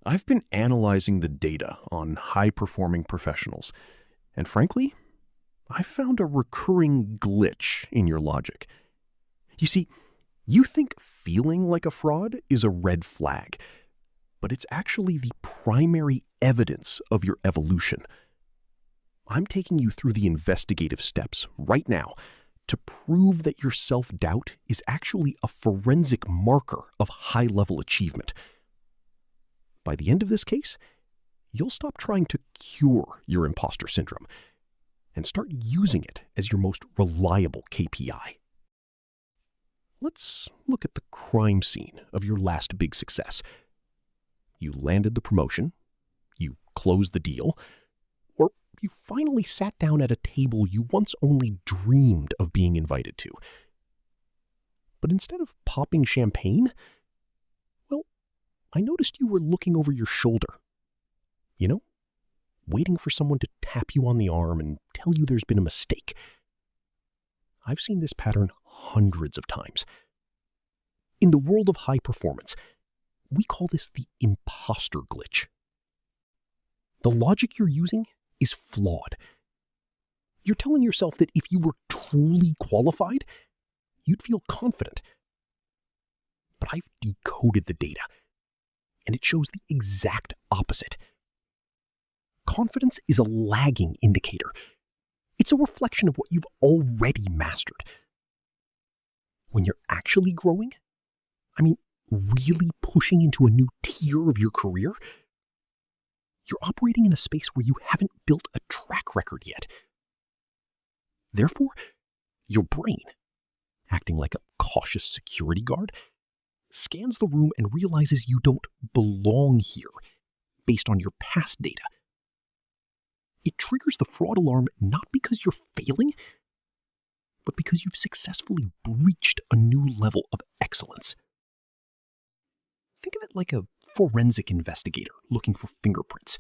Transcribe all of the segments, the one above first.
I've been analyzing the data on high-performing professionals, and frankly, I found a recurring glitch in your logic. You see, you think feeling like a fraud is a red flag, but it's actually the primary evidence of your evolution. I'm taking you through the investigative steps right now to prove that your self-doubt is actually a forensic marker of high-level achievement. By the end of this case, you'll stop trying to cure your imposter syndrome and start using it as your most reliable KPI. Let's look at the crime scene of your last big success. You landed the promotion, you closed the deal, or you finally sat down at a table you once only dreamed of being invited to. But instead of popping champagne, I noticed you were looking over your shoulder. You know, waiting for someone to tap you on the arm and tell you there's been a mistake. I've seen this pattern hundreds of times. In the world of high performance, we call this the imposter glitch. The logic you're using is flawed. You're telling yourself that if you were truly qualified, you'd feel confident. But I've decoded the data, and it shows the exact opposite. Confidence is a lagging indicator. It's a reflection of what you've already mastered. When you're actually growing, really pushing into a new tier of your career, you're operating in a space where you haven't built a track record yet. Therefore, your brain, acting like a cautious security guard, scans the room and realizes you don't belong here based on your past data. It triggers the fraud alarm not because you're failing, but because you've successfully breached a new level of excellence. Think of it like a forensic investigator looking for fingerprints.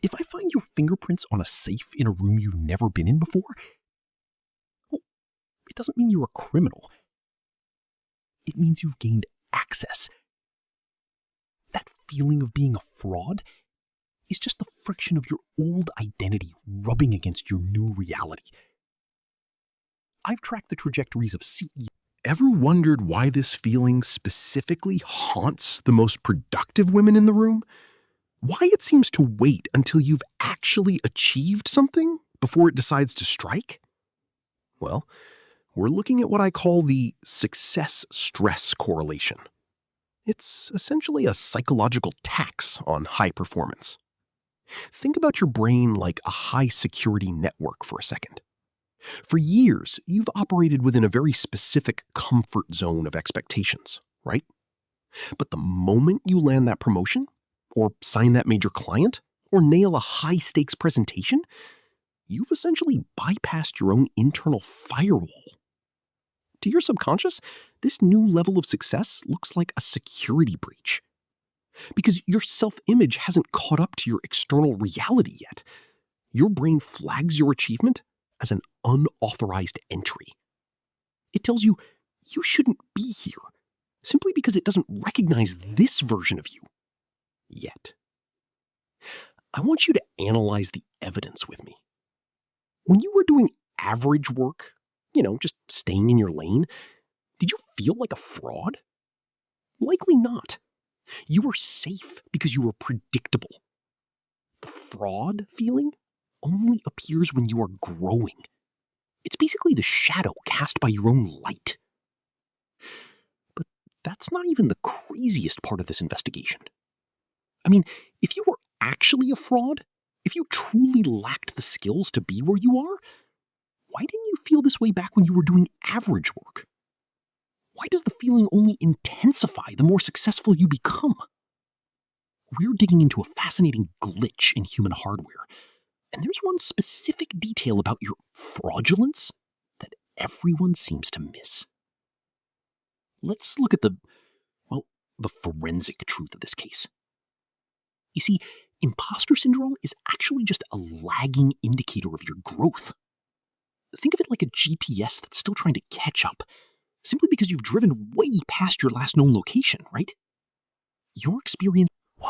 If I find your fingerprints on a safe in a room you've never been in before, well, it doesn't mean you're a criminal. It means you've gained access. That feeling of being a fraud is just the friction of your old identity rubbing against your new reality. I've tracked the trajectories of CEOs. Ever wondered why this feeling specifically haunts the most productive women in the room? Why it seems to wait until you've actually achieved something before it decides to strike? Well, we're looking at what I call the success-stress correlation. It's essentially a psychological tax on high performance. Think about your brain like a high-security network for a second. For years, you've operated within a very specific comfort zone of expectations, right? But the moment you land that promotion, or sign that major client, or nail a high-stakes presentation, you've essentially bypassed your own internal firewall. To your subconscious, this new level of success looks like a security breach. Because your self-image hasn't caught up to your external reality yet. Your brain flags your achievement as an unauthorized entry. It tells you you shouldn't be here, simply because it doesn't recognize this version of you yet. I want you to analyze the evidence with me. When you were doing average work, just staying in your lane, did you feel like a fraud? Likely not. You were safe because you were predictable. The fraud feeling only appears when you are growing. It's basically the shadow cast by your own light. But that's not even the craziest part of this investigation. If you were actually a fraud, if you truly lacked the skills to be where you are, why didn't you feel this way back when you were doing average work? Why does the feeling only intensify the more successful you become? We're digging into a fascinating glitch in human hardware, and there's one specific detail about your fraudulence that everyone seems to miss. Let's look at the forensic truth of this case. You see, imposter syndrome is actually just a lagging indicator of your growth. Think of it like a GPS that's still trying to catch up, simply because you've driven way past your last known location, right? Your experience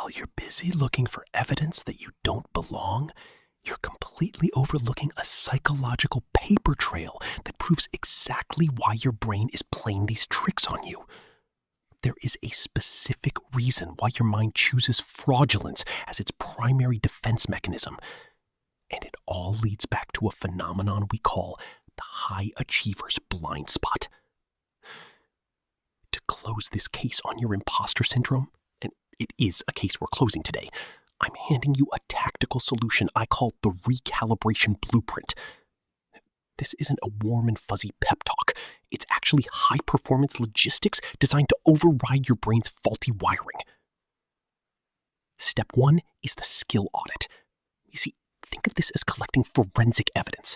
While you're busy looking for evidence that you don't belong, you're completely overlooking a psychological paper trail that proves exactly why your brain is playing these tricks on you. There is a specific reason why your mind chooses fraudulence as its primary defense mechanism. And it all leads back to a phenomenon we call the high achiever's blind spot. To close this case on your imposter syndrome, and it is a case we're closing today, I'm handing you a tactical solution I call the Recalibration Blueprint. This isn't a warm and fuzzy pep talk. It's actually high-performance logistics designed to override your brain's faulty wiring. Step 1 is the skill audit. You see, think of this as collecting forensic evidence.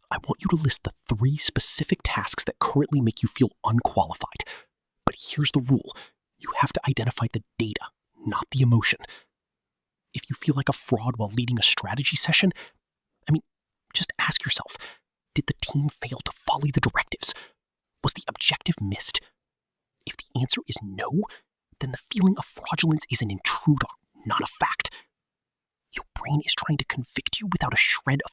I want you to list the 3 specific tasks that currently make you feel unqualified. But here's the rule. You have to identify the data, not the emotion. If you feel like a fraud while leading a strategy session, just ask yourself, did the team fail to follow the directives? Was the objective missed? If the answer is no, then the feeling of fraudulence is an intruder, not a fact. Your brain is trying to convict you without a shred of